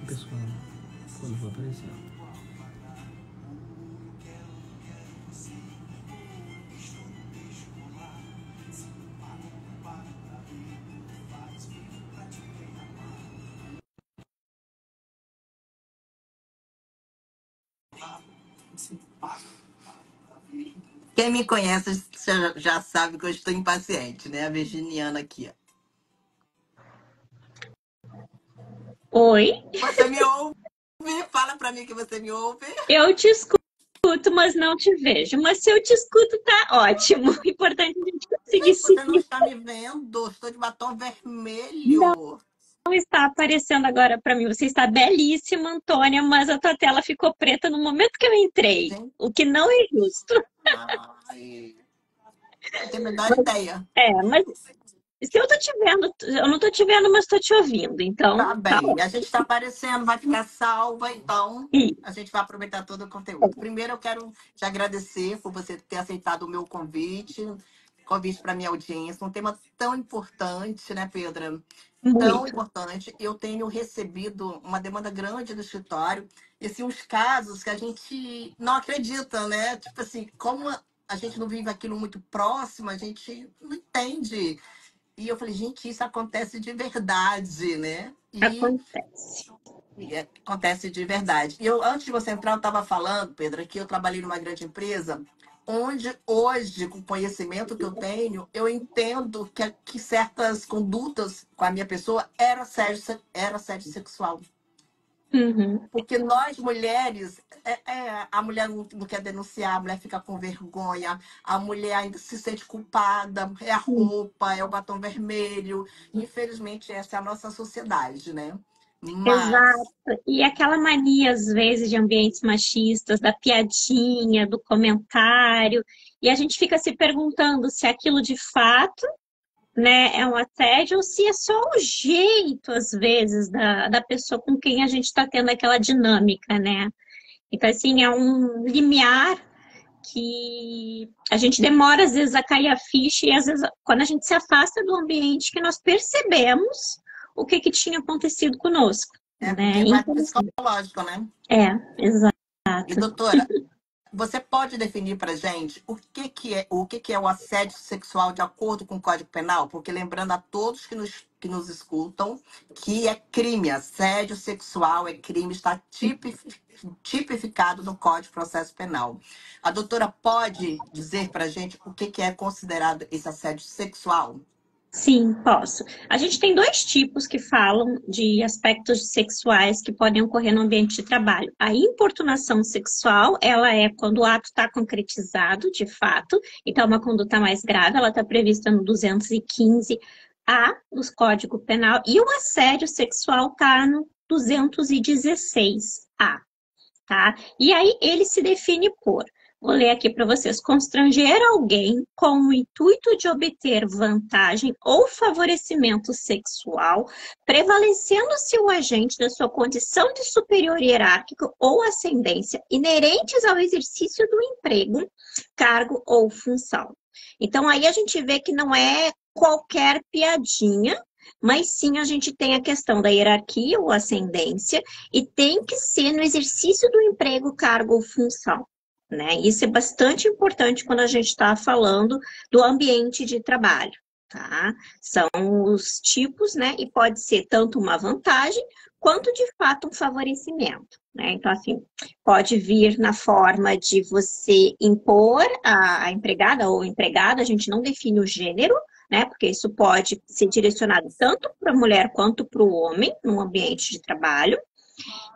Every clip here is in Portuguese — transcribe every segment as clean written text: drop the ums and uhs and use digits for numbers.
pessoal quando for aparecer. Quem me conhece já sabe que eu estou impaciente, né? A virginiana aqui. Oi? Você me ouve? Fala pra mim que você me ouve. Eu te escuto, mas não te vejo. Mas se eu te escuto, tá ótimo. Importante a gente conseguir Gente, você não seguir. está me vendo. Estou de batom vermelho. Não está aparecendo agora para mim. Você está belíssima, Antônia, mas a tua tela ficou preta no momento que eu entrei, Gente, o que não é justo. ai, não tenho a menor ideia. Mas se eu tô te vendo, eu não tô te vendo, mas tô te ouvindo. Então, Tá tá bem. A gente está aparecendo, vai ficar salva, então ótimo. a gente vai aproveitar todo o conteúdo. Primeiro, eu quero te agradecer por você ter aceitado o meu convite para minha audiência. Um tema tão importante, né, Pedra? Tão Muito. importante. Eu tenho recebido uma demanda grande do escritório, e assim, uns casos que a gente não acredita, né? Tipo assim, como a gente não vive aquilo muito próximo, a gente não entende. E eu falei, gente, isso acontece de verdade, né? Acontece. Acontece de verdade. E eu, antes de você entrar, eu estava falando, Pedro, que eu trabalhei numa grande empresa, onde hoje, com o conhecimento que eu tenho, eu entendo que certas condutas com a minha pessoa era assédio sexual. Uhum. Porque nós, mulheres, a mulher não quer denunciar, a mulher fica com vergonha, a mulher ainda se sente culpada, é a roupa, é o batom vermelho. Infelizmente, essa é a nossa sociedade, né? Exato. Mas E aquela mania, às vezes, de ambientes machistas, da piadinha, do comentário, e a gente fica se perguntando se aquilo de fato, né, é um assédio ou se é só o jeito, às vezes, da pessoa com quem a gente está tendo aquela dinâmica, né? Então, assim, é um limiar que a gente demora, às vezes, a cair a ficha, e às vezes, quando a gente se afasta do ambiente, que nós percebemos o que tinha acontecido conosco, né? porque vai pro Infelizmente. psicológico, né? E, Exato. doutora, você pode definir para gente o que é o assédio sexual de acordo com o Código Penal? Porque lembrando a todos que nos escutam que é crime, assédio sexual é crime, está tipificado no Código de Processo Penal. A doutora pode dizer para gente o que é considerado esse assédio sexual? Sim, posso. A gente tem dois tipos que falam de aspectos sexuais que podem ocorrer no ambiente de trabalho. A importunação sexual, ela é quando o ato está concretizado, de fato, então é uma conduta mais grave, ela está prevista no 215A do Código Penal, e o assédio sexual está no 216A, tá? E aí ele se define por, vou ler aqui para vocês, constranger alguém com o intuito de obter vantagem ou favorecimento sexual, prevalecendo-se o agente da sua condição de superior hierárquico ou ascendência inerentes ao exercício do emprego, cargo ou função. Então aí a gente vê que não é qualquer piadinha, mas sim a gente tem a questão da hierarquia ou ascendência, e tem que ser no exercício do emprego, cargo ou função, né? Isso é bastante importante quando a gente está falando do ambiente de trabalho, tá? São os tipos, né? E pode ser tanto uma vantagem quanto de fato um favorecimento, né? Então, assim, pode vir na forma de você impor a empregada ou empregado, a gente não define o gênero, né? Porque isso pode ser direcionado tanto para a mulher quanto para o homem no ambiente de trabalho.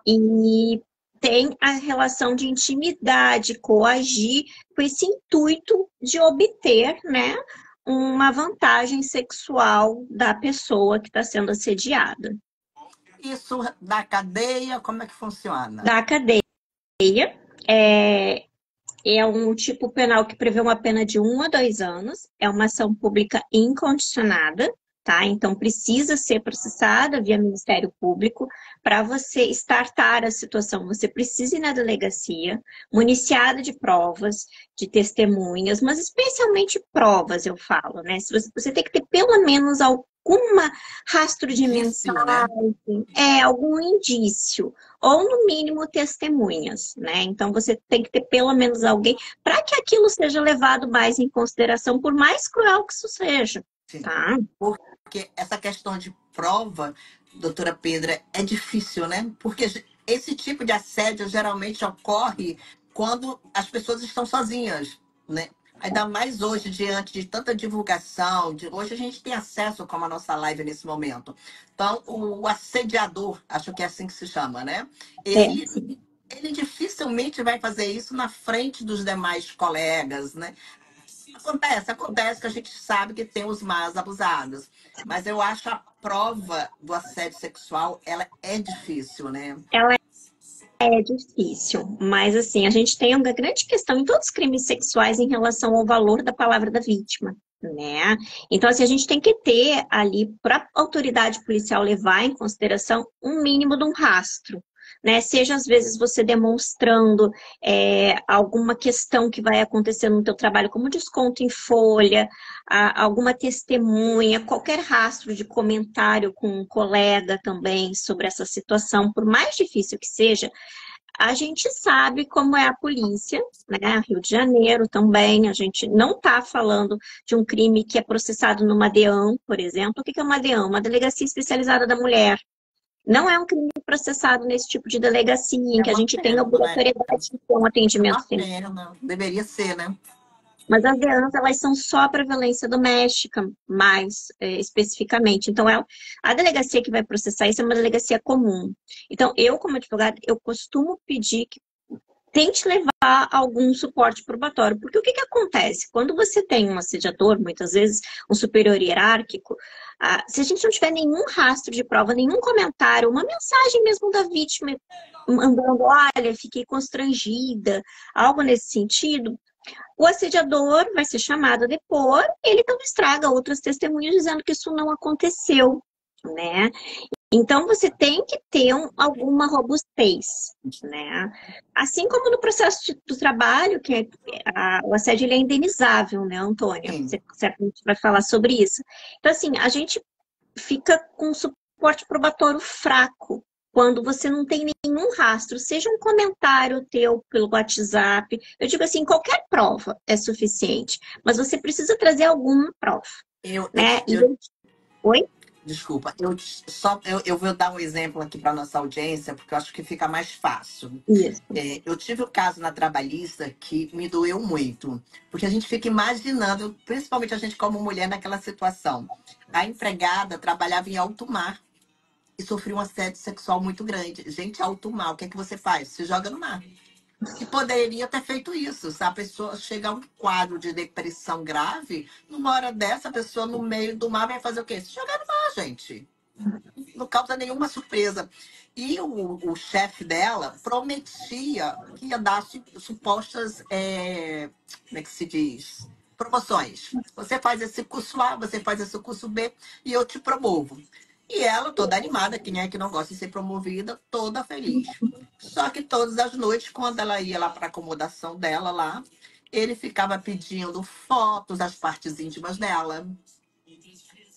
E tem a relação de intimidade, coagir, com esse intuito de obter, né, uma vantagem sexual da pessoa que está sendo assediada. Isso da cadeia, como é que funciona? Da cadeia, é, é um tipo penal que prevê uma pena de 1 a 2 anos, é uma ação pública incondicionada, tá? Então, precisa ser processada via Ministério Público. Para você startar a situação, você precisa ir na delegacia, municiada de provas, de testemunhas, mas especialmente provas, eu falo, né? Se você tem que ter pelo menos alguma rastro de Indício, né? mensagem, algum indício, ou no mínimo testemunhas, né? Então, você tem que ter pelo menos alguém para que aquilo seja levado mais em consideração, por mais cruel que isso seja, Sim. tá? Porque essa questão de prova, doutora Pedra, é difícil, né? Porque esse tipo de assédio geralmente ocorre quando as pessoas estão sozinhas, né? Ainda mais hoje, diante de tanta divulgação, hoje a gente tem acesso, como a nossa live nesse momento. Então, o assediador, acho que é assim que se chama, né? Ele, Sim. ele dificilmente vai fazer isso na frente dos demais colegas, né? Acontece que a gente sabe que tem os mais abusados. Mas eu acho a prova do assédio sexual, ela é difícil, né? Ela é difícil, mas assim, a gente tem uma grande questão em todos os crimes sexuais em relação ao valor da palavra da vítima, né? Então, assim, a gente tem que ter ali, para a autoridade policial levar em consideração um mínimo de um rastro, né? Seja às vezes você demonstrando alguma questão que vai acontecer no teu trabalho, como desconto em folha, alguma testemunha, qualquer rastro de comentário com um colega também sobre essa situação, por mais difícil que seja, a gente sabe como é a polícia, né? Rio de Janeiro também, a gente não está falando de um crime que é processado numa DEAM, por exemplo. O que é uma DEAM? Uma delegacia especializada da mulher. Não é um crime processado nesse tipo de delegacia, em É que a uma gente tem a pena, né? obrigatoriedade de ter um É atendimento uma feminino. pena. Deveria ser, né? Mas as DEANs, elas são só para violência doméstica, mais especificamente. Então, a delegacia que vai processar isso é uma delegacia comum. Então, eu, como advogada, eu costumo pedir que tente levar algum suporte probatório. Porque o que acontece? Quando você tem um assediador, muitas vezes um superior hierárquico, se a gente não tiver nenhum rastro de prova, nenhum comentário, uma mensagem mesmo da vítima mandando, olha, fiquei constrangida, algo nesse sentido, o assediador vai ser chamado a depor, ele então estraga outras testemunhas dizendo que isso não aconteceu, né? Então, você tem que ter alguma robustez, né? Assim como no processo do trabalho, que o assédio ele é indenizável, né, Antônia? Sim. Você certamente vai falar sobre isso. Então, assim, a gente fica com suporte probatório fraco quando você não tem nenhum rastro, seja um comentário teu pelo WhatsApp. Eu digo assim, qualquer prova é suficiente, mas você precisa trazer alguma prova, Eu, eu, né? eu, Oi? desculpa, eu vou dar um exemplo aqui para nossa audiência, porque eu acho que fica mais fácil. Isso. Eu tive um caso na trabalhista que me doeu muito, porque a gente fica imaginando, principalmente a gente como mulher naquela situação. A empregada trabalhava em alto mar e sofreu um assédio sexual muito grande. Gente, alto mar, o que é que você faz? Se joga no mar. E poderia ter feito isso. Se a pessoa chega a um quadro de depressão grave, numa hora dessa, a pessoa no meio do mar vai fazer o quê? Se jogar no mar, gente. Não causa nenhuma surpresa. E o chefe dela prometia que ia dar supostas, como é que se diz? Promoções. Você faz esse curso A, você faz esse curso B e eu te promovo. E ela, toda animada, quem é que não gosta de ser promovida, toda feliz. Só que todas as noites, quando ela ia lá para a acomodação dela lá, ele ficava pedindo fotos das partes íntimas dela,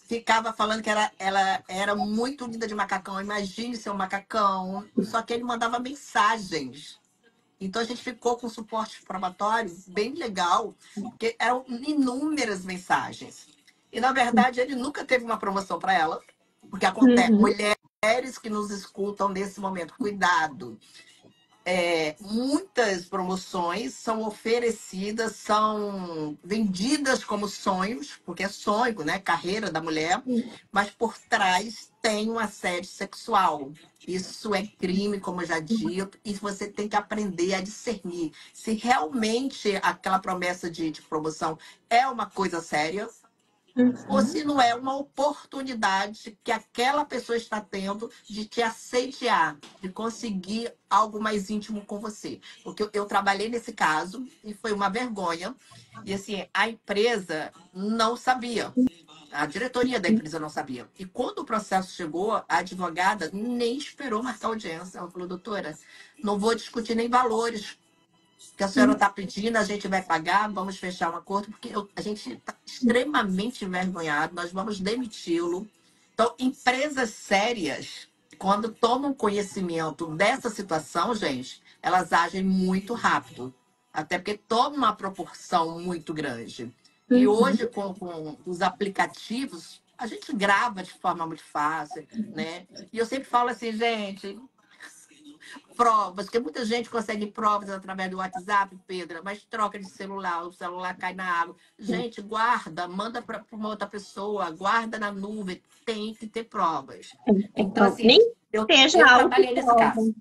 ficava falando que ela era muito linda de macacão. Imagine ser um macacão. Só que ele mandava mensagens. Então a gente ficou com suporte probatório bem legal, porque eram inúmeras mensagens. E na verdade ele nunca teve uma promoção para ela, porque acontece, Uhum. mulheres que nos escutam nesse momento, cuidado. Muitas promoções são oferecidas, são vendidas como sonhos, porque é sonho, né? Carreira da mulher, mas por trás tem um assédio sexual. Isso é crime, como eu já dito, e você tem que aprender a discernir se realmente aquela promessa de promoção é uma coisa séria ou Uhum. se não é uma oportunidade que aquela pessoa está tendo de te assediar, de conseguir algo mais íntimo com você. Porque eu trabalhei nesse caso e foi uma vergonha. E assim, a empresa não sabia. A diretoria da empresa não sabia. E quando o processo chegou, a advogada nem esperou marcar audiência. Ela falou, doutora, não vou discutir nem valores que a senhora está pedindo, a gente vai pagar, vamos fechar um acordo, porque a gente está extremamente envergonhado, nós vamos demiti-lo. Então, empresas sérias, quando tomam conhecimento dessa situação, gente, elas agem muito rápido. Até porque toma uma proporção muito grande. E hoje, com os aplicativos, a gente grava de forma muito fácil, né? E eu sempre falo assim, gente, provas, porque muita gente consegue provas através do WhatsApp, Pedro, mas troca de celular, o celular cai na água. Gente, guarda, manda para uma outra pessoa, guarda na nuvem, tem que ter provas. Então, Então, assim, nem eu seja trabalhei nesse autoprova. caso.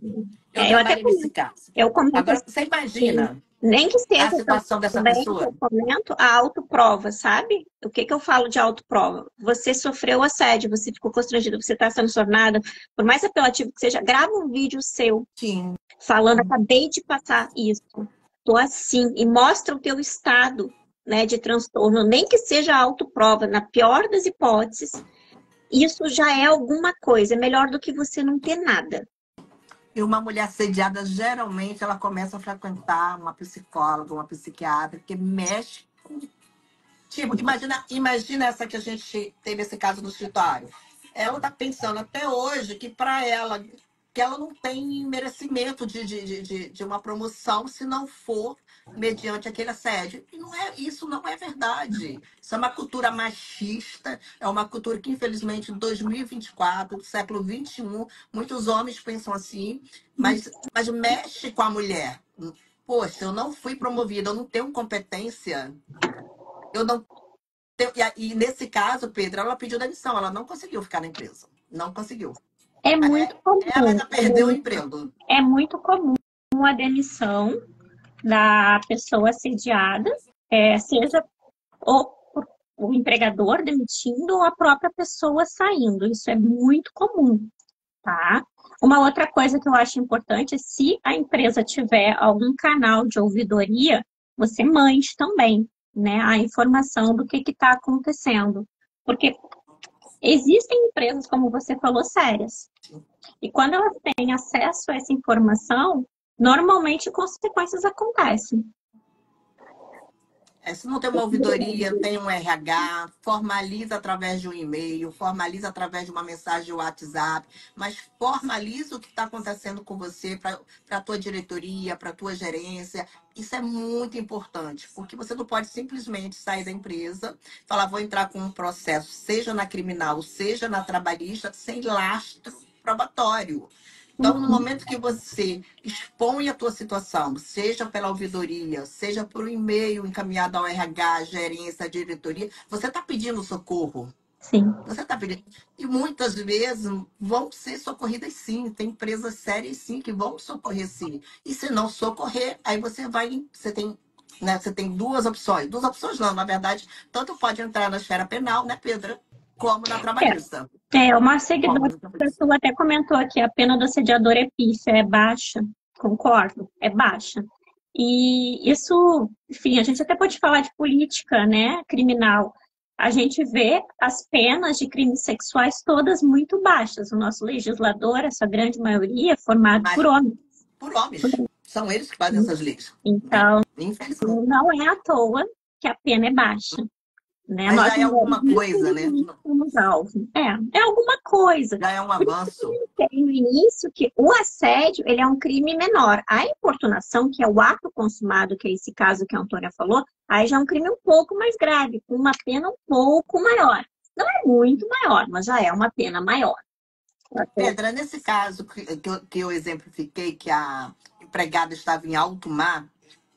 Eu Eu até trabalhei nesse caso. comento Agora, assim, você imagina nem que a seja situação dessa também, pessoa? eu comento a autoprova, sabe? O que que eu falo de autoprova? Você sofreu assédio, você ficou constrangido, você está sendo tornada, por mais apelativo que seja, grava um vídeo seu Sim. falando, acabei de passar isso, tô assim, e mostra o teu estado, né, de transtorno, nem que seja autoprova, na pior das hipóteses, isso já é alguma coisa, é melhor do que você não ter nada. E uma mulher assediada, geralmente, ela começa a frequentar uma psicóloga, uma psiquiatra, que mexe com... Tipo, imagina essa que a gente teve esse caso no escritório. Ela tá pensando até hoje que para ela, que ela não tem merecimento de uma promoção se não for mediante aquele assédio. E não é, isso não é verdade. Isso é uma cultura machista, é uma cultura que, infelizmente, em 2024, do século XXI, muitos homens pensam assim, mas mexe com a mulher. Poxa, eu não fui promovida, eu não tenho competência, eu não e nesse caso, Pedro, ela pediu demissão, ela não conseguiu ficar na empresa. Não conseguiu. É muito Ela comum, já perdeu o emprego. é muito comum a demissão da pessoa assediada, seja o empregador demitindo ou a própria pessoa saindo. Isso é muito comum, tá? Uma outra coisa que eu acho importante é se a empresa tiver algum canal de ouvidoria, você mande também, né, a informação do que está acontecendo. Porque existem empresas, como você falou, sérias. E quando elas têm acesso a essa informação, normalmente consequências acontecem. Se não tem uma ouvidoria, tem um RH, formaliza através de um e-mail, formaliza através de uma mensagem de WhatsApp, mas formaliza o que está acontecendo com você para a tua diretoria, para a tua gerência. Isso é muito importante, porque você não pode simplesmente sair da empresa, falar, vou entrar com um processo, seja na criminal, seja na trabalhista, sem lastro probatório. Então, no momento que você expõe a tua situação, seja pela ouvidoria, seja por um e-mail encaminhado ao RH, gerência, diretoria, você está pedindo socorro. Sim. Você está pedindo. E muitas vezes vão ser socorridas sim. Tem empresas sérias sim que vão socorrer sim. E se não socorrer, aí você vai. Você tem, né, você tem duas opções. Duas opções não, na verdade, tanto pode entrar na esfera penal, né, Pedro? Como na trabalhista. Uma seguidora sua até comentou aqui, a pena do assediador é pífia, é baixa. Concordo, é baixa. E isso, enfim, a gente até pode falar de política, né, criminal. A gente vê as penas de crimes sexuais todas muito baixas. O nosso legislador, essa grande maioria, é formado por homens. Por homens. São eles que fazem essas leis. Então, infelizmente, não é à toa que a pena é baixa. Né? Mas nós já é alguma coisa, né? Alvo. É alguma coisa. Já é um avanço. Eu no início que o assédio ele é um crime menor. A importunação, que é o ato consumado, que é esse caso que a Antônia falou, aí já é um crime um pouco mais grave, com uma pena um pouco maior. Não é muito maior, mas já é uma pena maior. Pedra, nesse caso que eu exemplifiquei, que a empregada estava em alto mar,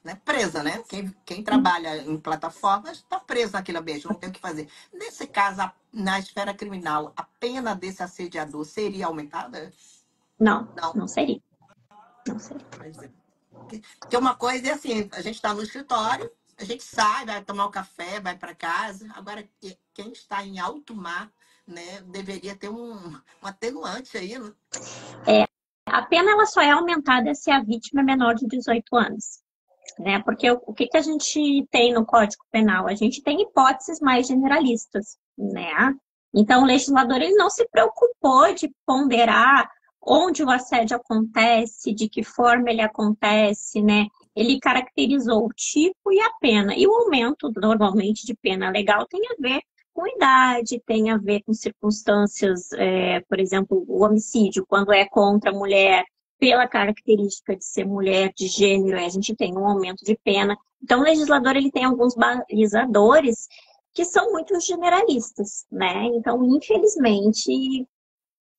né, presa, né? Quem trabalha em plataformas está preso naquele ambiente, não tem o que fazer. Nesse caso, na esfera criminal, a pena desse assediador seria aumentada? Não seria. Não seria. Porque uma coisa é assim, a gente está no escritório, a gente sai, vai tomar um café, vai para casa. Agora, quem está em alto mar, né, deveria ter um atenuante aí, né? A pena ela só é aumentada se a vítima é menor de 18 anos. né? Porque o que que a gente tem no Código Penal? A gente tem hipóteses mais generalistas, né? Então, o legislador ele não se preocupou de ponderar onde o assédio acontece, de que forma ele acontece, né? Ele caracterizou o tipo e a pena. E o aumento, normalmente, de pena legal tem a ver com idade, tem a ver com circunstâncias, por exemplo, o homicídio, quando é contra a mulher, pela característica de ser mulher, de gênero, a gente tem um aumento de pena. Então, o legislador ele tem alguns balizadores que são muito generalistas, né? Então, infelizmente,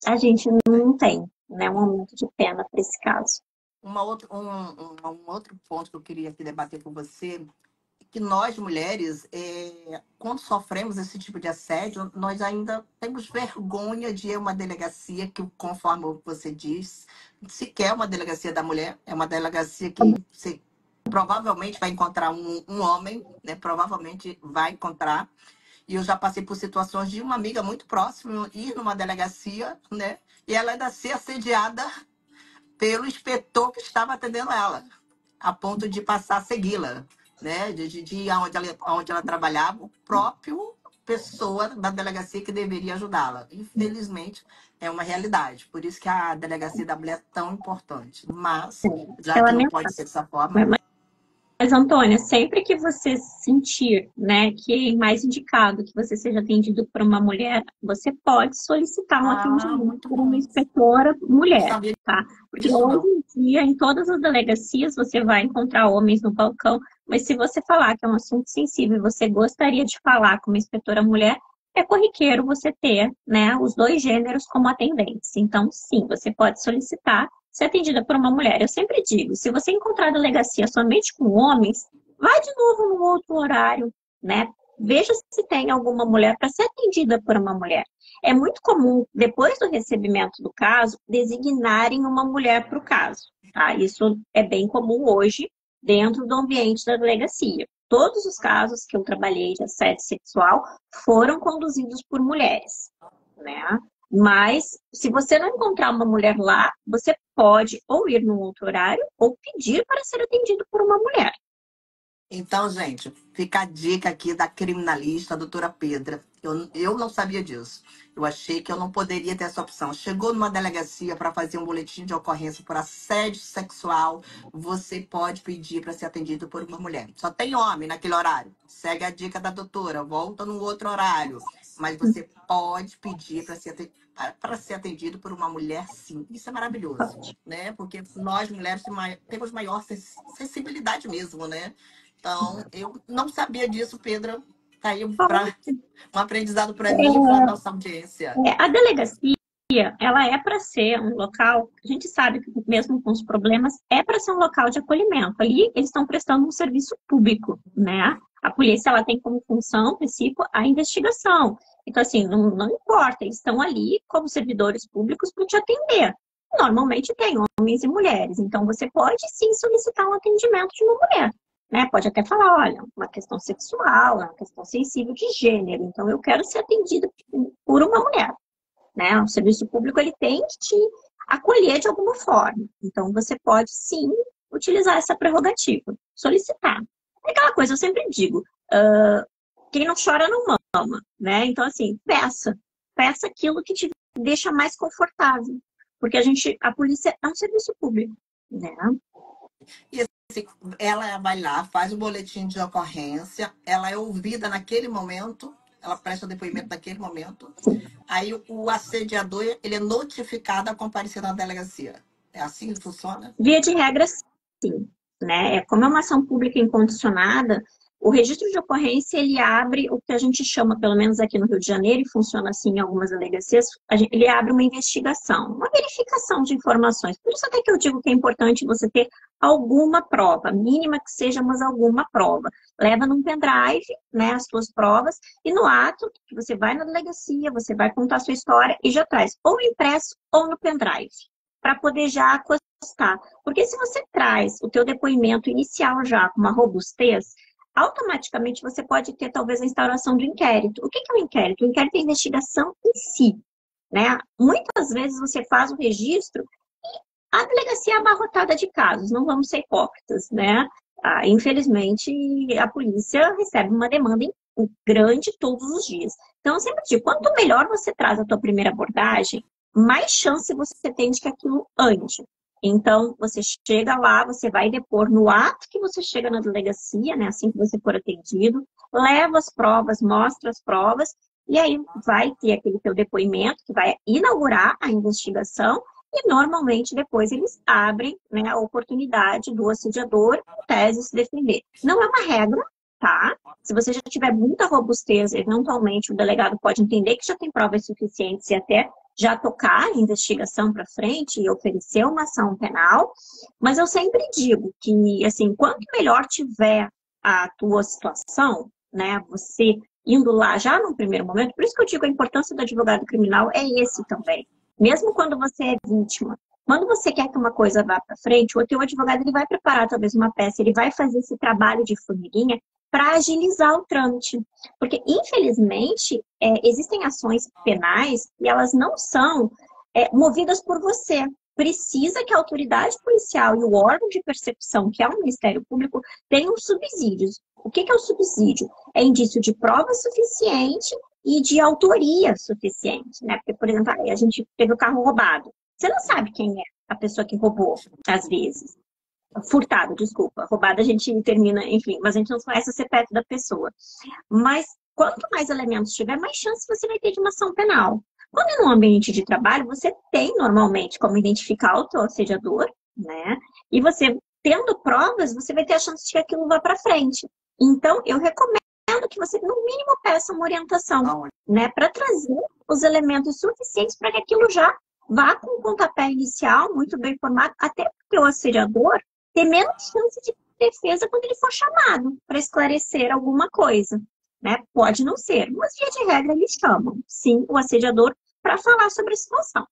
a gente não tem, né, um aumento de pena para esse caso. Um outro ponto que eu queria aqui debater com você que nós, mulheres, quando sofremos esse tipo de assédio, nós ainda temos vergonha de ir a uma delegacia que, conforme você diz, sequer uma delegacia da mulher, é uma delegacia que você provavelmente vai encontrar um homem, né? Provavelmente vai encontrar. E eu já passei por situações de uma amiga muito próxima ir numa delegacia, né? E ela ainda ser assediada pelo inspetor que estava atendendo ela, a ponto de passar a segui-la, né? De ir onde ela trabalhava, o próprio pessoa da delegacia que deveria ajudá-la. Infelizmente, é uma realidade. Por isso que a delegacia da mulher é tão importante. Mas, já É que não pode ser dessa forma... Mas, Antônia, sempre que você sentir, né, que é mais indicado que você seja atendido por uma mulher, você pode solicitar um atendimento muito por uma bom. inspetora Não mulher, sabia tá? Porque disso, hoje não. em dia, em todas as delegacias, você vai encontrar homens no balcão, mas se você falar que é um assunto sensível e você gostaria de falar com uma inspetora mulher, é corriqueiro você ter, né, os dois gêneros como atendentes. Então, sim, você pode solicitar ser atendida por uma mulher. Eu sempre digo, se você encontrar delegacia somente com homens, vai de novo no outro horário, né? Veja se tem alguma mulher para ser atendida por uma mulher. É muito comum, depois do recebimento do caso, designarem uma mulher para o caso, tá? Isso é bem comum hoje dentro do ambiente da delegacia. Todos os casos que eu trabalhei de assédio sexual foram conduzidos por mulheres, né? Mas, se você não encontrar uma mulher lá, você pode ou ir num outro horário ou pedir para ser atendido por uma mulher. Então, gente, fica a dica aqui da criminalista, a doutora Pedra. Eu não sabia disso. Eu achei que eu não poderia ter essa opção. Chegou numa delegacia para fazer um boletim de ocorrência por assédio sexual, você pode pedir para ser atendido por uma mulher. Só tem homem naquele horário. Segue a dica da doutora, volta no outro horário. Mas você pode pedir para ser atendido por uma mulher, sim. Isso é maravilhoso, né? Porque nós, mulheres, temos maior sensibilidade mesmo, né? Então, eu não sabia disso, Pedro. Tá aí para um aprendizado para mim e para a nossa audiência. A delegacia, ela é para ser um local, a gente sabe que mesmo com os problemas, é para ser um local de acolhimento. Ali eles estão prestando um serviço público, né? A polícia, ela tem como função, princípio, a investigação. Então, assim, não importa, eles estão ali como servidores públicos para te atender. Normalmente tem homens e mulheres, então você pode sim solicitar um atendimento de uma mulher. Né? Pode até falar, olha, uma questão sexual, uma questão sensível de gênero, então eu quero ser atendida por uma mulher. Né? O serviço público ele tem que te acolher de alguma forma. Então você pode sim utilizar essa prerrogativa, solicitar. É aquela coisa, eu sempre digo, quem não chora não mama, né? Então assim, peça aquilo que te deixa mais confortável, porque a polícia é um serviço público, né? Ela vai lá, faz o boletim de ocorrência, ela é ouvida naquele momento, ela presta o depoimento naquele momento. Aí o assediador, ele é notificado a comparecer na delegacia. É assim que funciona? Via de regra, sim. Né? Como é uma ação pública incondicionada, o registro de ocorrência, ele abre o que a gente chama, pelo menos aqui no Rio de Janeiro, e funciona assim em algumas delegacias, ele abre uma investigação, uma verificação de informações. Por isso até que eu digo que é importante você ter alguma prova, mínima que seja, mas alguma prova. Leva num pendrive, né, as suas provas, e no ato que você vai na delegacia, você vai contar a sua história e já traz ou impresso ou no pendrive, para poder já acostar. Porque se você traz o teu depoimento inicial já com uma robustez, automaticamente você pode ter talvez a instauração do inquérito. O que é o inquérito? O inquérito é a investigação em si, né? Muitas vezes você faz o registro e a delegacia é abarrotada de casos, não vamos ser hipócritas, né? Infelizmente, a polícia recebe uma demanda grande todos os dias. Então, eu sempre digo, quanto melhor você traz a tua primeira abordagem, mais chance você tem de que aquilo ande. Então, você chega lá, você vai depor no ato que você chega na delegacia, né? Assim que você for atendido, leva as provas, mostra as provas, e aí vai ter aquele teu depoimento que vai inaugurar a investigação, e normalmente depois eles abrem, né, a oportunidade do assediador, em tese, se defender. Não é uma regra, tá? Se você já tiver muita robustez, eventualmente o delegado pode entender que já tem provas suficientes e até já tocar a investigação para frente e oferecer uma ação penal, mas eu sempre digo que, assim, quanto melhor tiver a tua situação, né, você indo lá já no primeiro momento, por isso que eu digo a importância do advogado criminal é esse também. Mesmo quando você é vítima, quando você quer que uma coisa vá para frente, o teu advogado ele vai preparar talvez uma peça, ele vai fazer esse trabalho de formiguinha para agilizar o trâmite. Porque, infelizmente, existem ações penais e elas não são movidas por você. Precisa que a autoridade policial e o órgão de persecução, que é o Ministério Público, tenham subsídios. O que é o subsídio? É indício de prova suficiente e de autoria suficiente, né? Porque, por exemplo, a gente teve o carro roubado. Você não sabe quem é a pessoa que roubou, às vezes. Furtado, desculpa. Roubada a gente termina, enfim, mas a gente não conhece o CPF da pessoa. Mas quanto mais elementos tiver, mais chance você vai ter de uma ação penal. Quando é num ambiente de trabalho, você tem normalmente como identificar o teu assediador, né? E você, tendo provas, você vai ter a chance de que aquilo vá para frente. Então, eu recomendo que você, no mínimo, peça uma orientação, né? Para trazer os elementos suficientes para que aquilo já vá com o pontapé inicial, muito bem formado, até porque o assediador ter menos chance de defesa quando ele for chamado para esclarecer alguma coisa, né? Pode não ser, mas via de regra eles chamam, sim, o assediador para falar sobre a situação.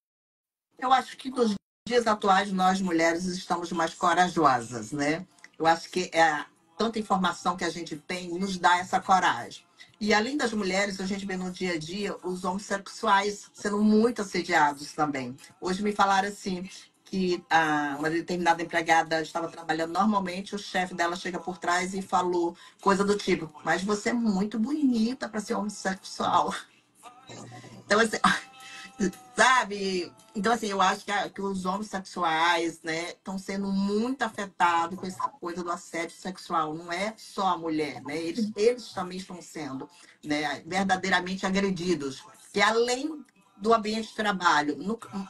Eu acho que nos dias atuais nós mulheres estamos mais corajosas, né? Eu acho que tanta informação que a gente tem nos dá essa coragem. E além das mulheres, a gente vê no dia a dia os homossexuais sendo muito assediados também. Hoje me falaram assim que uma determinada empregada estava trabalhando normalmente, o chefe dela chega por trás e falou coisa do tipo: mas você é muito bonita para ser homossexual. Então, assim, sabe? Então, assim, eu acho que os homossexuais, né, estão sendo muito afetados com essa coisa do assédio sexual. Não é só a mulher, né? Eles também estão sendo, né, verdadeiramente agredidos. Que além do ambiente de trabalho,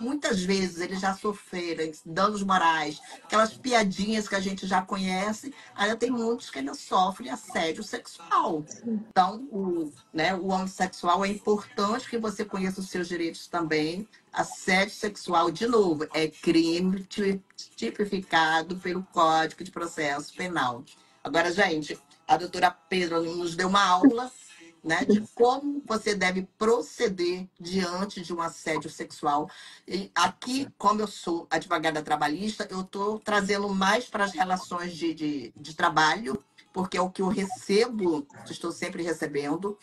muitas vezes eles já sofreram danos morais, aquelas piadinhas que a gente já conhece, ainda tem muitos que ainda sofrem assédio sexual. Então, o homossexual é importante que você conheça os seus direitos também. Assédio sexual, de novo, é crime tipificado pelo Código de Processo Penal. Agora, gente, a doutora Pedro nos deu uma aula, né, de como você deve proceder diante de um assédio sexual. E aqui, como eu sou advogada trabalhista, eu estou trazendo mais para as relações de trabalho, porque é o que eu recebo, estou sempre recebendo.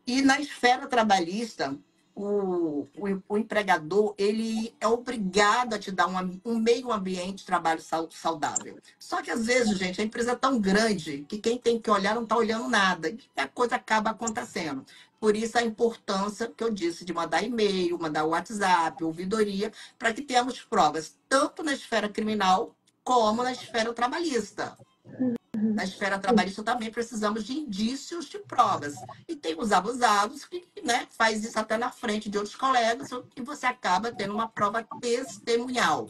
E na esfera trabalhista, o empregador ele é obrigado a te dar um meio ambiente de trabalho saudável. Só que, às vezes, gente, a empresa é tão grande que quem tem que olhar não está olhando nada. E a coisa acaba acontecendo. Por isso, a importância que eu disse de mandar e-mail, mandar WhatsApp, ouvidoria, para que tenhamos provas, tanto na esfera criminal como na esfera trabalhista. Na esfera trabalhista também precisamos de indícios de provas. E tem os abusados que, né, faz isso até na frente de outros colegas e você acaba tendo uma prova testemunhal.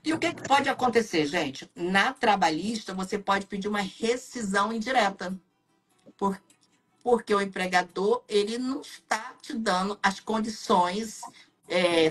E o que pode acontecer, gente? Na trabalhista, você pode pedir uma rescisão indireta. Porque o empregador ele não está te dando as condições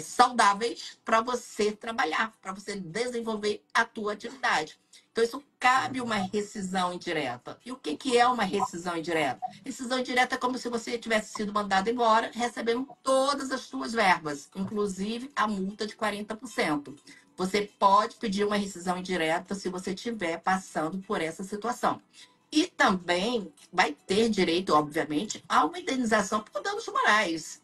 saudáveis para você trabalhar, para você desenvolver a tua atividade. Então, isso cabe uma rescisão indireta. E o que é uma rescisão indireta? Rescisão indireta é como se você tivesse sido mandado embora, recebendo todas as suas verbas, inclusive a multa de 40%. Você pode pedir uma rescisão indireta se você estiver passando por essa situação. E também vai ter direito, obviamente, a uma indenização por danos morais.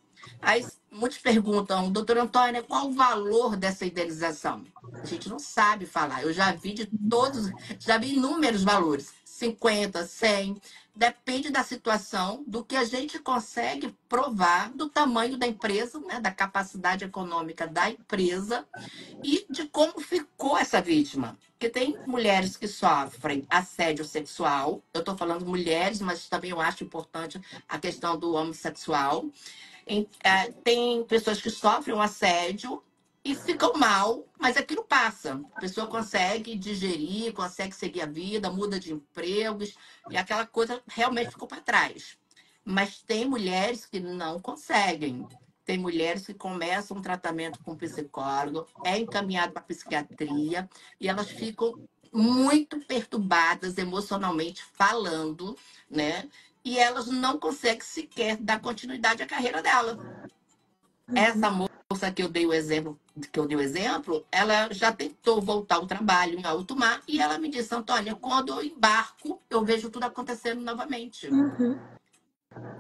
muitos perguntam, doutora Antônia, qual o valor dessa indenização? A gente não sabe falar. Eu já vi de todos, já vi inúmeros valores, 50, 100. Depende da situação, do que a gente consegue provar, do tamanho da empresa, né, da capacidade econômica da empresa e de como ficou essa vítima. Porque tem mulheres que sofrem assédio sexual. Eu estou falando mulheres, mas também eu acho importante a questão do homossexual. Tem pessoas que sofrem um assédio e ficam mal, mas aquilo passa. A pessoa consegue digerir, consegue seguir a vida, muda de empregos, e aquela coisa realmente ficou para trás. Mas tem mulheres que não conseguem. Tem mulheres que começam um tratamento com psicólogo, é encaminhado para psiquiatria, e elas ficam muito perturbadas emocionalmente falando, né? E elas não conseguem sequer dar continuidade à carreira dela. Essa moça que eu dei o exemplo, ela já tentou voltar ao trabalho em alto mar e ela me disse, Antônia, quando eu embarco, eu vejo tudo acontecendo novamente. Uhum.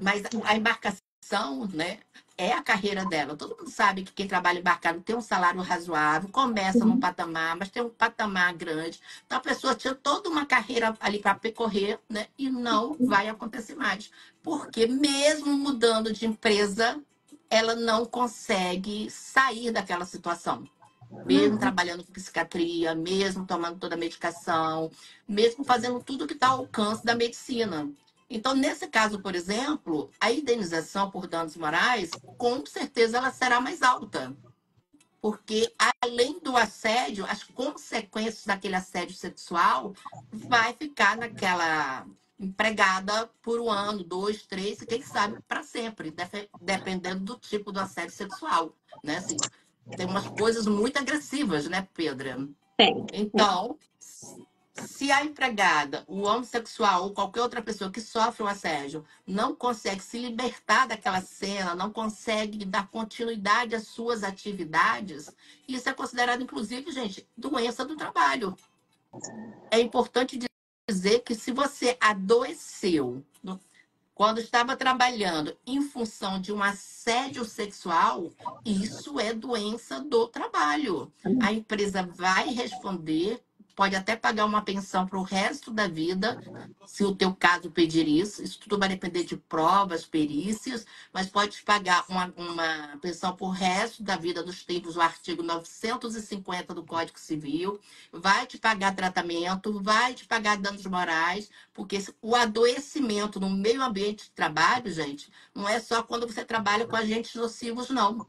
Mas a embarcação, né, é a carreira dela. Todo mundo sabe que quem trabalha embarcado tem um salário razoável, começa num patamar, mas tem um patamar grande. Então a pessoa tinha toda uma carreira ali para percorrer, né, e não vai acontecer mais. Porque mesmo mudando de empresa, ela não consegue sair daquela situação. Mesmo trabalhando com psiquiatria, mesmo tomando toda a medicação, mesmo fazendo tudo que está ao alcance da medicina. Então, nesse caso, por exemplo, a indenização por danos morais, com certeza ela será mais alta. Porque, além do assédio, as consequências daquele assédio sexual vai ficar naquela empregada por um ano, dois, três, e quem sabe para sempre, dependendo do tipo do assédio sexual. Né? Assim, tem umas coisas muito agressivas, né, Pedra? Tem. Então, se a empregada, o homossexual ou qualquer outra pessoa que sofre um assédio não consegue se libertar daquela cena, não consegue dar continuidade às suas atividades, isso é considerado, inclusive, gente, doença do trabalho. É importante dizer que se você adoeceu quando estava trabalhando em função de um assédio sexual, isso é doença do trabalho. A empresa vai responder, pode até pagar uma pensão para o resto da vida, se o teu caso pedir isso. Isso tudo vai depender de provas, perícias, mas pode pagar uma pensão para o resto da vida dos termos do artigo 950 do Código Civil, vai te pagar tratamento, vai te pagar danos morais, porque o adoecimento no meio ambiente de trabalho, gente, não é só quando você trabalha com agentes nocivos, não.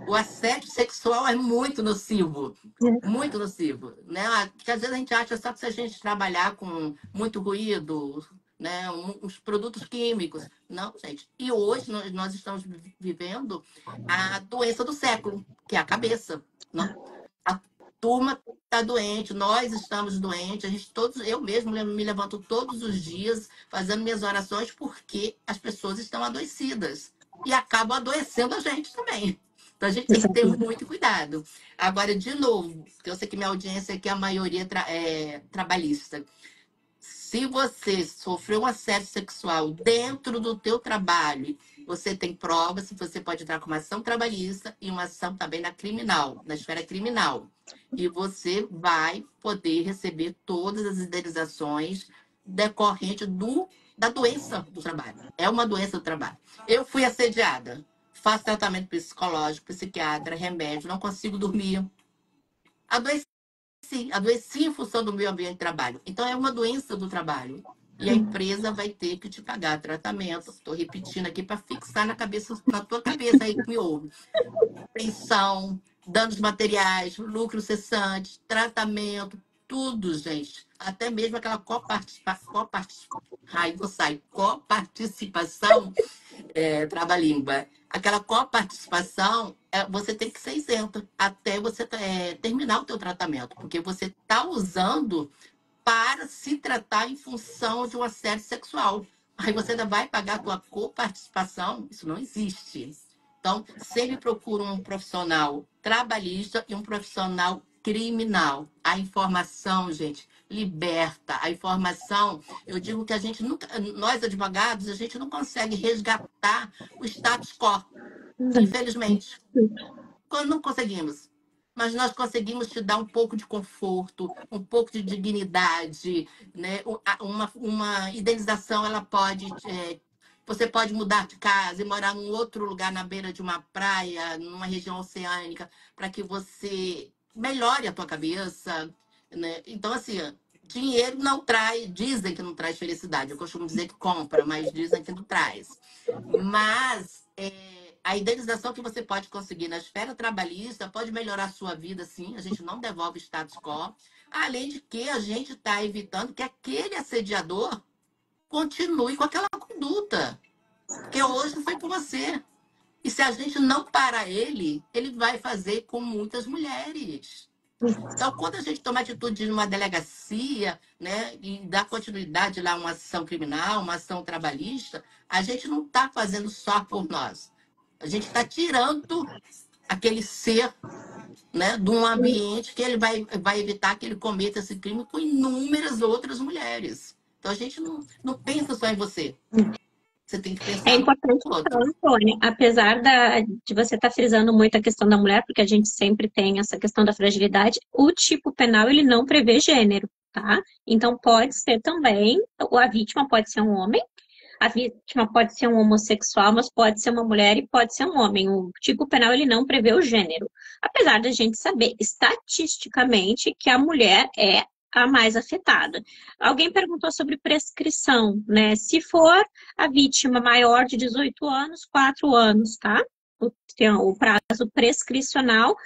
O assédio sexual é muito nocivo. Muito nocivo. Né? Porque às vezes a gente acha só que se a gente trabalhar com muito ruído, né? Os produtos químicos. Não, gente. E hoje nós estamos vivendo a doença do século, que é a cabeça. A turma está doente, nós estamos doentes, a gente todos, eu mesmo me levanto todos os dias fazendo minhas orações porque as pessoas estão adoecidas e acabam adoecendo a gente também. Então a gente tem que ter muito cuidado. Agora, de novo, porque eu sei que minha audiência aqui, a maioria é trabalhista. Se você sofreu um assédio sexual dentro do teu trabalho, você tem provas, você pode entrar com uma ação trabalhista e uma ação também na criminal, na esfera criminal. E você vai poder receber todas as indenizações decorrentes da doença do trabalho. É uma doença do trabalho. Eu fui assediada, faço tratamento psicológico, psiquiatra, remédio, não consigo dormir. Adoeci em função do meu ambiente de trabalho. Então, é uma doença do trabalho. E a empresa vai ter que te pagar tratamento. Estou repetindo aqui para fixar na tua cabeça aí que me ouve. Pensão, danos materiais, lucro cessante, tratamento, tudo, gente. Até mesmo aquela coparticipação trava-língua. Aquela coparticipação, você tem que ser isenta até você terminar o teu tratamento, porque você está usando para se tratar em função de um assédio sexual. Aí você ainda vai pagar a tua coparticipação? Isso não existe. Então, sempre procura um profissional trabalhista e um profissional criminal. A informação, gente, liberta. A informação, eu digo que a gente nunca, nós advogados, a gente não consegue resgatar o status quo. Infelizmente. Quando não conseguimos. Mas nós conseguimos te dar um pouco de conforto, um pouco de dignidade, né? Uma indenização, ela pode. Você pode mudar de casa e morar num outro lugar na beira de uma praia, numa região oceânica, para que você melhore a tua cabeça, né? Então, assim, dinheiro não traz, dizem que não traz felicidade. Eu costumo dizer que compra, mas dizem que não traz. Mas a indenização que você pode conseguir na esfera trabalhista pode melhorar a sua vida, sim. A gente não devolve o status quo. Além de que a gente está evitando que aquele assediador continue com aquela conduta. Porque hoje foi com você. E se a gente não parar ele, ele vai fazer com muitas mulheres. Então, quando a gente toma atitude numa delegacia, né, e dá continuidade lá a uma ação criminal, uma ação trabalhista, a gente não está fazendo só por nós. A gente está tirando aquele ser, né, de um ambiente que ele vai evitar que ele cometa esse crime com inúmeras outras mulheres. Então, a gente não pensa só em você. Você tem que É pensar no importante, então, outro. Antônia, apesar de você estar frisando muito a questão da mulher, porque a gente sempre tem essa questão da fragilidade, o tipo penal, ele não prevê gênero, tá? Então, pode ser também, a vítima pode ser um homem, a vítima pode ser um homossexual, mas pode ser uma mulher e pode ser um homem. O tipo penal, ele não prevê o gênero. Apesar da gente saber, estatisticamente, que a mulher é a mais afetada. Alguém perguntou sobre prescrição, né? Se for a vítima maior de 18 anos, 4 anos, tá? O prazo prescricional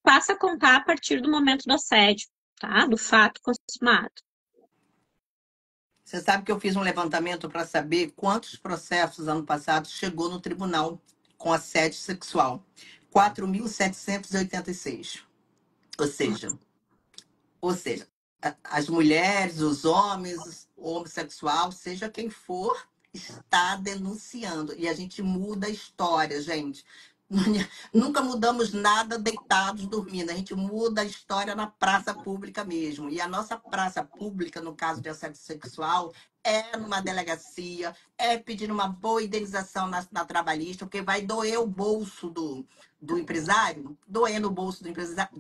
passa a contar a partir do momento do assédio, tá? Do fato consumado. Você sabe que eu fiz um levantamento para saber quantos processos ano passado chegou no tribunal com assédio sexual. 4.786. Ou seja, as mulheres, os homens, o homossexual, seja quem for, está denunciando. E a gente muda a história, gente. Nunca mudamos nada deitados dormindo. A gente muda a história na praça pública mesmo. E a nossa praça pública, no caso de assédio sexual, é numa delegacia, é pedir uma boa indenização na trabalhista, porque vai doer o bolso do empresário, doendo o bolso do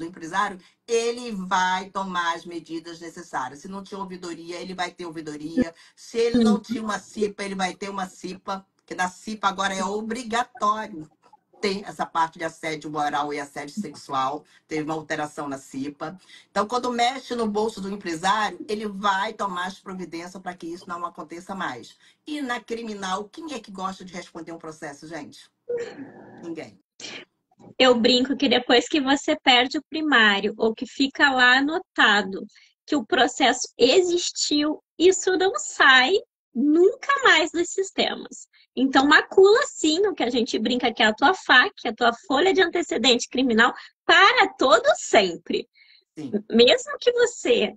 empresário, ele vai tomar as medidas necessárias. Se não tinha ouvidoria, ele vai ter ouvidoria. Se ele não tinha uma CIPA, ele vai ter uma CIPA, que na CIPA agora é obrigatório ter essa parte de assédio moral e assédio sexual. Teve uma alteração na CIPA. Então, quando mexe no bolso do empresário, ele vai tomar as providências para que isso não aconteça mais. E na criminal, quem é que gosta de responder um processo, gente? Ninguém. Eu brinco que depois que você perde o primário ou que fica lá anotado que o processo existiu, isso não sai nunca mais dos sistemas. Então, macula sim o que a gente brinca que é a tua FAQ, a tua folha de antecedente criminal, para todo sempre. Sim. Mesmo que você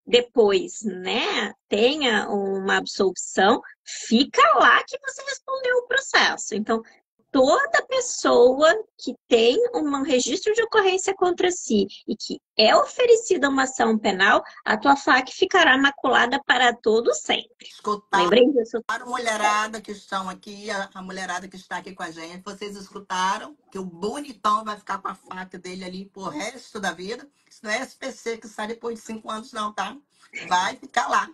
depois, né, tenha uma absolvição, fica lá que você respondeu o processo. Então, toda pessoa que tem um registro de ocorrência contra si e que é oferecida uma ação penal, a tua FAQ ficará maculada para todo sempre. Escutar Lembrem disso. a mulherada que estão aqui, a mulherada que está aqui com a gente, vocês escutaram que o bonitão vai ficar com a faca dele ali pro resto da vida. Isso não é SPC que sai depois de 5 anos, não, tá? Vai ficar lá.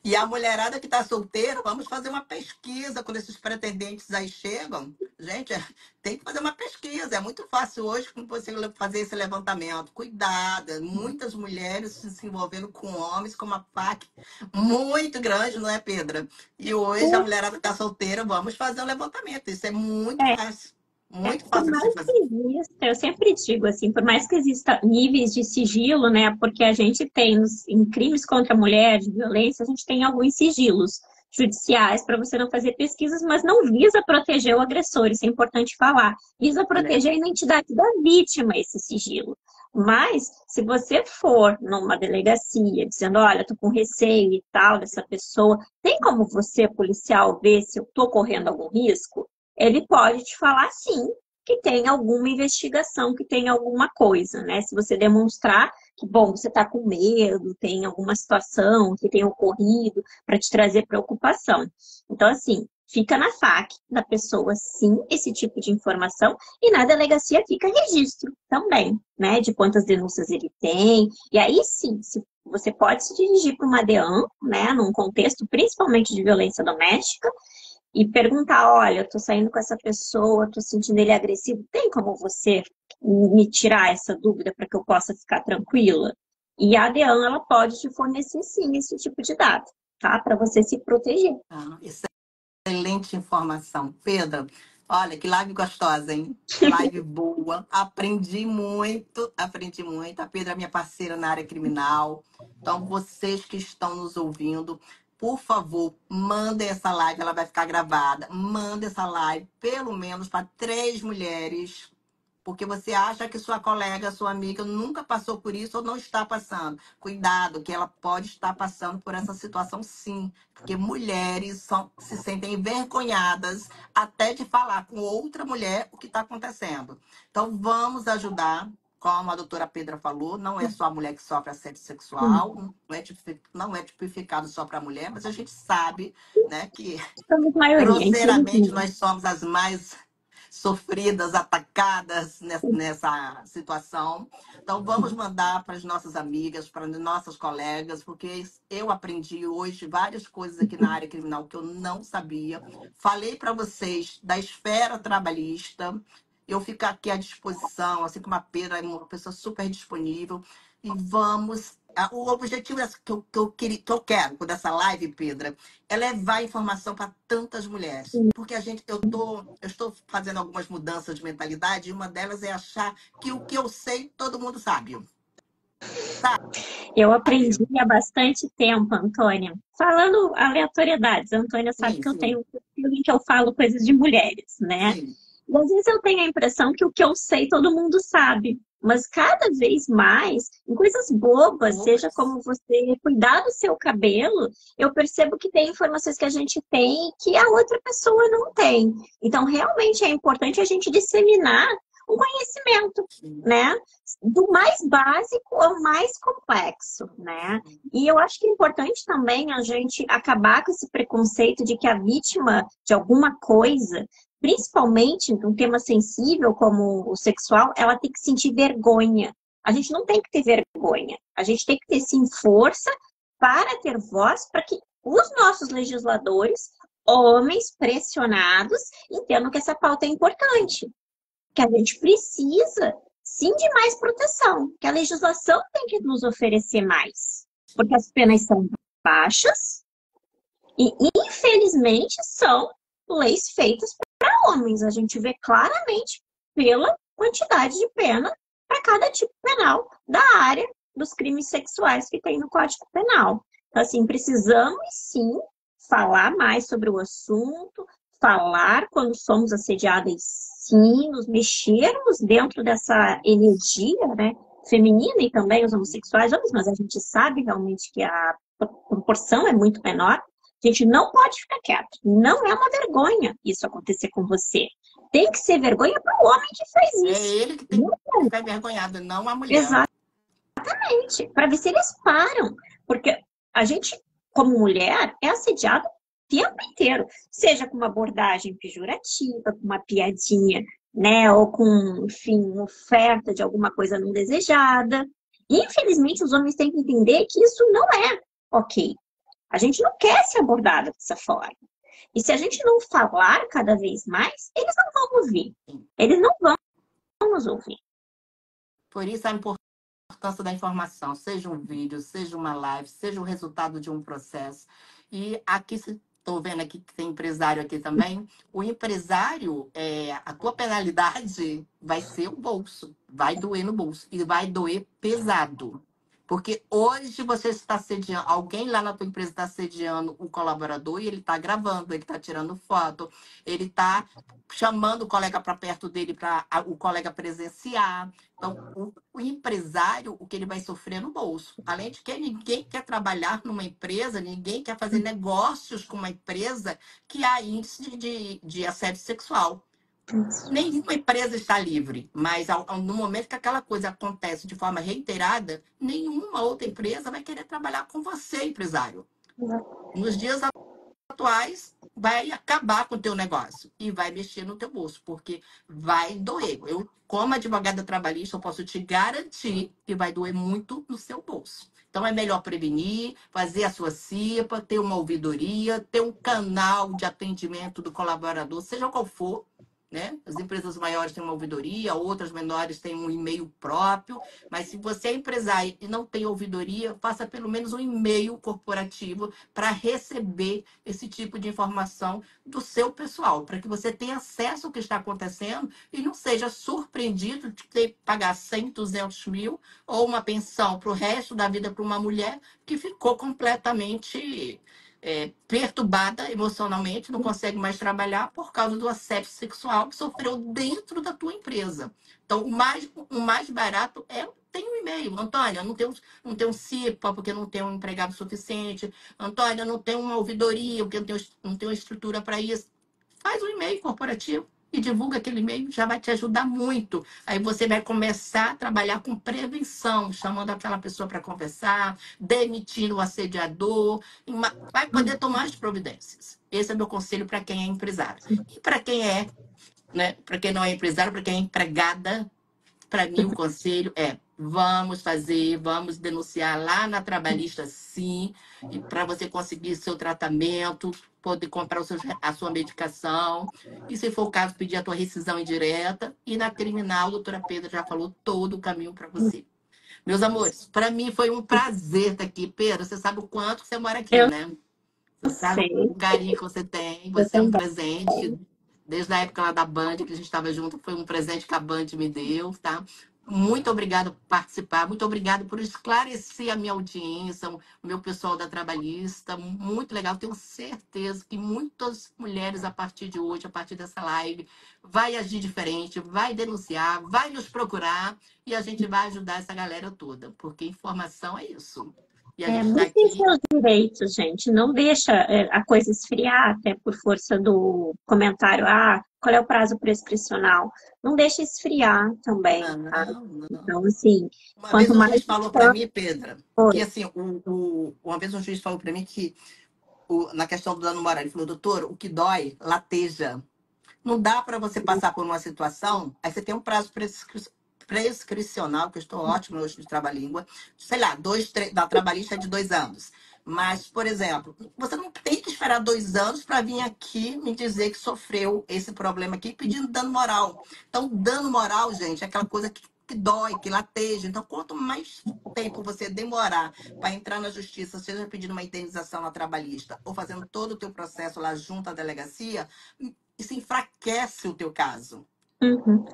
E a mulherada que está solteira, vamos fazer uma pesquisa quando esses pretendentes aí chegam. Gente, tem que fazer uma pesquisa. É muito fácil hoje você fazer esse levantamento. Cuidado, muitas mulheres se envolvendo com homens com uma faca muito grande, não é, Pedra? E hoje a mulherada que está solteira, vamos fazer um levantamento. Isso é muito fácil. Muito Por fácil de se mais fazer. que exista, eu sempre digo assim, por mais que exista níveis de sigilo, né? Porque a gente tem em crimes contra a mulher, de violência, a gente tem alguns sigilos judiciais para você não fazer pesquisas, mas não visa proteger o agressor, isso é importante falar. Visa proteger a identidade da vítima, esse sigilo. Mas, se você for numa delegacia dizendo, olha, tô com receio e tal dessa pessoa, tem como você, policial, ver se eu tô correndo algum risco? Ele pode te falar sim que tem alguma investigação, que tem alguma coisa, né? Se você demonstrar que, bom, você está com medo, tem alguma situação que tem ocorrido para te trazer preocupação. Então, assim, fica na FAQ da pessoa, sim, esse tipo de informação, e na delegacia fica registro também, né, de quantas denúncias ele tem. E aí sim, você pode se dirigir para uma DEAN, né, num contexto principalmente de violência doméstica, e perguntar, olha, eu tô saindo com essa pessoa, tô sentindo ele agressivo, tem como você me tirar essa dúvida para que eu possa ficar tranquila? E a DEAN, ela pode te fornecer, sim, esse tipo de dado, tá? Para você se proteger. Ah, excelente informação. Pedro, olha que live gostosa, hein? Live boa. Aprendi muito, aprendi muito. A Pedra é minha parceira na área criminal. Então, vocês que estão nos ouvindo, por favor, mandem essa live, ela vai ficar gravada. Mandem essa live, pelo menos, para 3 mulheres. Porque você acha que sua colega, sua amiga nunca passou por isso ou não está passando. Cuidado, que ela pode estar passando por essa situação sim. Porque mulheres se sentem envergonhadas até de falar com outra mulher o que está acontecendo. Então, vamos ajudar. Como a doutora Pedra falou, não é só a mulher que sofre assédio sexual, não é tipificado só para a mulher, mas a gente sabe, né, que Somos maioria, grosseiramente infelizmente. nós somos as mais sofridas, atacadas nessa situação. Então, vamos mandar para as nossas amigas, para as nossas colegas, porque eu aprendi hoje várias coisas aqui na área criminal que eu não sabia. Falei para vocês da esfera trabalhista. Eu fico aqui à disposição, assim como a Pedro é uma pessoa super disponível. E vamos. O objetivo que eu quero com essa live, Pedro, é levar informação para tantas mulheres. Porque eu estou fazendo algumas mudanças de mentalidade e uma delas é achar que o que eu sei, todo mundo sabe. Eu Sabe? aprendi há bastante tempo, Antônia. Falando aleatoriedades, a Antônia sabe Sim, que eu sim, tenho um perfil em que eu falo coisas de mulheres, né? sim. E às vezes eu tenho a impressão que o que eu sei todo mundo sabe. Mas cada vez mais, em coisas bobas, seja Opas. como você cuidar do seu cabelo, eu percebo que tem informações que a gente tem que a outra pessoa não tem. Então, realmente é importante a gente disseminar o conhecimento, Sim. né? Do mais básico ao mais complexo, né? E eu acho que é importante também a gente acabar com esse preconceito de que a vítima de alguma coisa, principalmente num tema sensível como o sexual, ela tem que sentir vergonha. A gente não tem que ter vergonha. A gente tem que ter, sim, força para ter voz, para que os nossos legisladores, homens pressionados, entendam que essa pauta é importante. Que a gente precisa, sim, de mais proteção. Que a legislação tem que nos oferecer mais. Porque as penas são baixas e, infelizmente, são leis feitas para homens. A gente vê claramente pela quantidade de pena para cada tipo penal da área dos crimes sexuais que tem no Código Penal. Então, assim, precisamos sim falar mais sobre o assunto, falar quando somos assediadas, sim, nos mexermos dentro dessa energia, né, feminina e também os homossexuais homens, mas a gente sabe realmente que a proporção é muito menor. A gente não pode ficar quieto. Não é uma vergonha isso acontecer com você. Tem que ser vergonha para o homem que faz É isso. ele que tem que ficar envergonhado, não a mulher. Exatamente. Para ver se eles param. Porque a gente, como mulher, é assediada o tempo inteiro. Seja com uma abordagem pejorativa, com uma piadinha, né? Ou com, enfim, oferta de alguma coisa não desejada. E, infelizmente, os homens têm que entender que isso não é ok. A gente não quer ser abordada dessa forma. E se a gente não falar cada vez mais, eles não vão ouvir. Eles não vão nos ouvir. Por isso a importância da informação, seja um vídeo, seja uma live, seja o resultado de um processo. E aqui, estou vendo aqui que tem empresário aqui também. O empresário, a tua penalidade vai ser o bolso, vai doer no bolso e vai doer pesado. Porque hoje você está assediando, alguém lá na tua empresa está assediando o colaborador e ele está gravando, ele está tirando foto, ele está chamando o colega para perto dele para o colega presenciar. Então, o empresário, o que ele vai sofrer no bolso. Além de que ninguém quer trabalhar numa empresa, ninguém quer fazer negócios com uma empresa que há índice de assédio sexual. Nenhuma empresa está livre, mas no momento que aquela coisa acontece de forma reiterada, nenhuma outra empresa vai querer trabalhar com você, empresário. Nos dias atuais, vai acabar com o teu negócio e vai mexer no teu bolso, porque vai doer. Eu, como advogada trabalhista, eu posso te garantir que vai doer muito no seu bolso. Então, é melhor prevenir, fazer a sua CIPA, ter uma ouvidoria, ter um canal de atendimento do colaborador, seja qual for, né? As empresas maiores têm uma ouvidoria, outras menores têm um e-mail próprio, mas se você é empresário e não tem ouvidoria, faça pelo menos um e-mail corporativo para receber esse tipo de informação do seu pessoal, para que você tenha acesso ao que está acontecendo e não seja surpreendido de ter que pagar 100, 200 mil ou uma pensão para o resto da vida para uma mulher que ficou completamente perturbada emocionalmente, não consegue mais trabalhar por causa do assédio sexual que sofreu dentro da tua empresa. Então, o mais barato é tem um e-mail. Antônia, não tenho CIPA porque não tenho um empregado suficiente. Antônia, não tenho uma ouvidoria porque não tenho estrutura para isso. Faz um e-mail corporativo e divulga aquele e-mail, já vai te ajudar muito. Aí você vai começar a trabalhar com prevenção, chamando aquela pessoa para conversar, demitindo o assediador, vai poder tomar as providências. Esse é meu conselho para quem é empresário. E para quem né, para quem não é empresário, para quem é empregada, para mim, o conselho é: vamos denunciar lá na trabalhista, sim, para você conseguir seu tratamento, poder comprar a sua medicação, e, se for o caso, pedir a tua rescisão indireta. E na criminal, a doutora Pedro já falou todo o caminho para você. Meus amores, para mim foi um prazer estar aqui. Pedro, você sabe o quanto você mora aqui, Eu né? Você sabe sei, o carinho que você tem. eu Você é um também. presente. Desde a época lá da Band, que a gente estava junto, foi um presente que a Band me deu, tá? Muito obrigada por participar. Muito obrigada por esclarecer a minha audiência, o meu pessoal da Trabalhista. Muito legal. Tenho certeza que muitas mulheres, a partir de hoje, a partir dessa live, vai agir diferente, vai denunciar, vai nos procurar e a gente vai ajudar essa galera toda, porque informação é isso. E a gente está Busquem aqui. seus direitos, gente. Não deixa a coisa esfriar até por força do comentário. Ah, qual é o prazo prescricional? Não deixa esfriar também, Não, tá? não. Então, assim, Uma vez quanto um mais juiz falou para mim, Pedra, que for. assim, uma vez um juiz falou para mim que na questão do dano moral, ele falou: doutor, o que dói, lateja. Não dá para você passar por uma situação, aí você tem um prazo prescricional, que eu estou ótimo hoje de trava-língua, sei lá, da trabalhista é de 2 anos. Mas, por exemplo, você não tem que esperar 2 anos para vir aqui me dizer que sofreu esse problema aqui pedindo dano moral. Então, dano moral, gente, é aquela coisa que dói, que lateja. Então, quanto mais tempo você demorar para entrar na justiça, seja pedindo uma indenização na trabalhista ou fazendo todo o teu processo lá junto à delegacia, isso enfraquece o teu caso.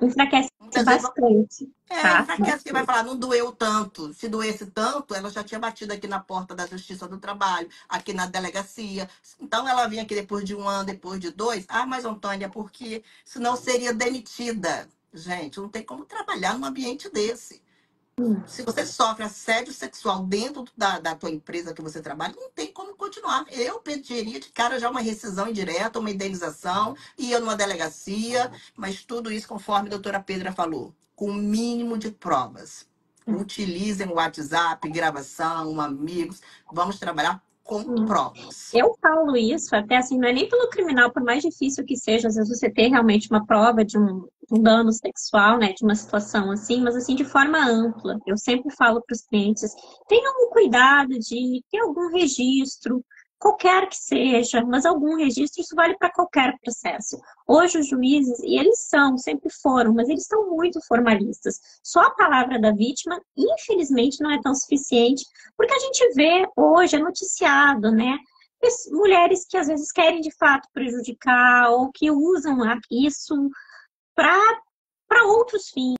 Enfraquece Muitas vezes bastante, tá? enfraquece, que vai falar: não doeu tanto. Se doesse tanto, ela já tinha batido aqui na porta da Justiça do Trabalho, aqui na delegacia. Então ela vinha aqui depois de 1 ano, depois de 2. Ah, mas Antônia, porque senão seria demitida. Gente, não tem como trabalhar num ambiente desse. Se você sofre assédio sexual dentro da tua empresa que você trabalha, não tem como continuar. Eu pediria de cara já uma rescisão indireta, uma indenização, ia numa delegacia, mas tudo isso, conforme a doutora Pedra falou, com o mínimo de provas. Utilizem o WhatsApp, gravação, amigos. Vamos trabalhar com provas. Eu falo isso, até assim, não é nem pelo criminal, por mais difícil que seja, às vezes você ter realmente uma prova de um dano sexual, né, de uma situação assim, mas assim, de forma ampla. Eu sempre falo para os clientes, tenham um cuidado de ter algum registro, qualquer que seja, mas algum registro, isso vale para qualquer processo. Hoje os juízes, e eles sempre foram, mas eles são muito formalistas. Só a palavra da vítima, infelizmente, não é tão suficiente, porque a gente vê hoje, é noticiado, né? Mulheres que às vezes querem de fato prejudicar ou que usam isso para outros fins.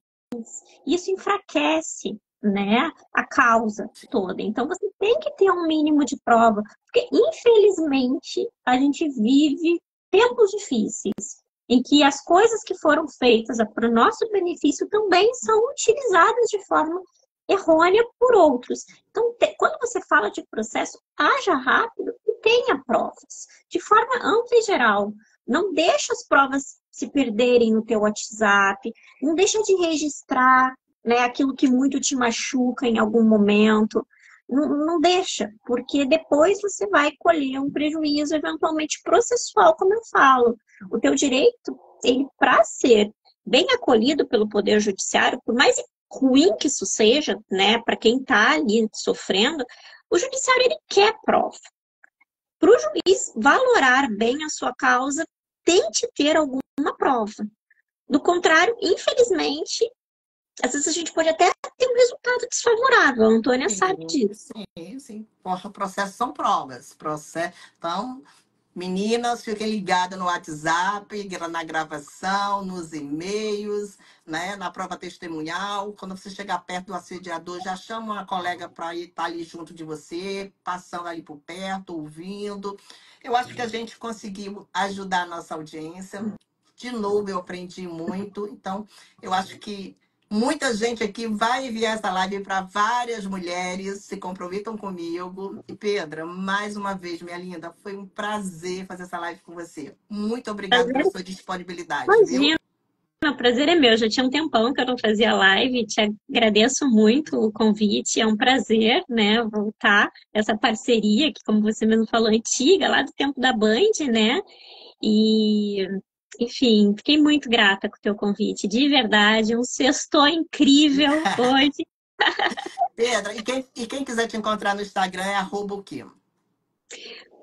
Isso enfraquece, né, a causa toda. Então você tem que ter um mínimo de prova, porque infelizmente a gente vive tempos difíceis em que as coisas que foram feitas para o nosso benefício também são utilizadas de forma errônea por outros. Então, quando você fala de processo, haja rápido e tenha provas, de forma ampla e geral. Não deixa as provas se perderem no teu WhatsApp, não deixa de registrar, né, aquilo que muito te machuca em algum momento. Não deixa, porque depois você vai colher um prejuízo eventualmente processual, como eu falo. O teu direito, ele para ser bem acolhido pelo Poder Judiciário, por mais ruim que isso seja, né, para quem está ali sofrendo, o judiciário ele quer prova. Para o juiz valorar bem a sua causa, tente ter alguma prova. Do contrário, infelizmente, às vezes a gente pode até ter um resultado desfavorável. A Antônia sabe disso. Sim, sim. Poxa, processos são provas. Então, meninas, fiquem ligadas no WhatsApp, na gravação, nos e-mails, né, na prova testemunhal. Quando você chegar perto do assediador, já chama uma colega para estar ali junto de você, passando ali por perto, ouvindo. Eu acho que a gente conseguiu ajudar a nossa audiência. De novo, eu aprendi muito. Então, eu acho que muita gente aqui vai enviar essa live para várias mulheres, se comprometam comigo. E Pedra, mais uma vez, minha linda, foi um prazer fazer essa live com você. Muito obrigada pela sua disponibilidade, viu? Imagina, o prazer é meu. Já tinha um tempão que eu não fazia live. Te agradeço muito o convite. É um prazer, né, voltar essa parceria que, como você mesmo falou, antiga, lá do tempo da Band, né? E, enfim, fiquei muito grata com o teu convite. De verdade, um sextou incrível hoje. Pedra, e quem quiser te encontrar no Instagram é @o quê?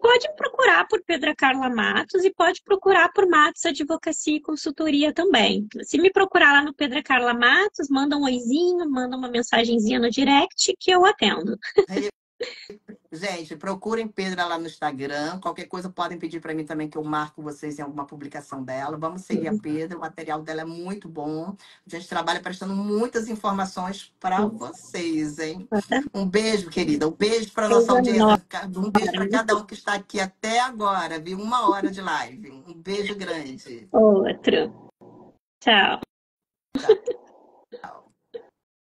Pode procurar por Pedra Carla Matos e pode procurar por Matos Advocacia e Consultoria também. Se me procurar lá no Pedra Carla Matos, manda um oizinho, manda uma mensagenzinha no direct que eu atendo. Gente, procurem Pedra lá no Instagram. Qualquer coisa podem pedir para mim também que eu marco vocês em alguma publicação dela. Vamos seguir a Pedra. O material dela é muito bom. A gente trabalha prestando muitas informações para vocês, hein? Um beijo, querida. Um beijo para nossa Coisa audiência. Um beijo para cada um que está aqui até agora, viu? 1 hora de live. Um beijo grande. outro. Tchau. Tchau.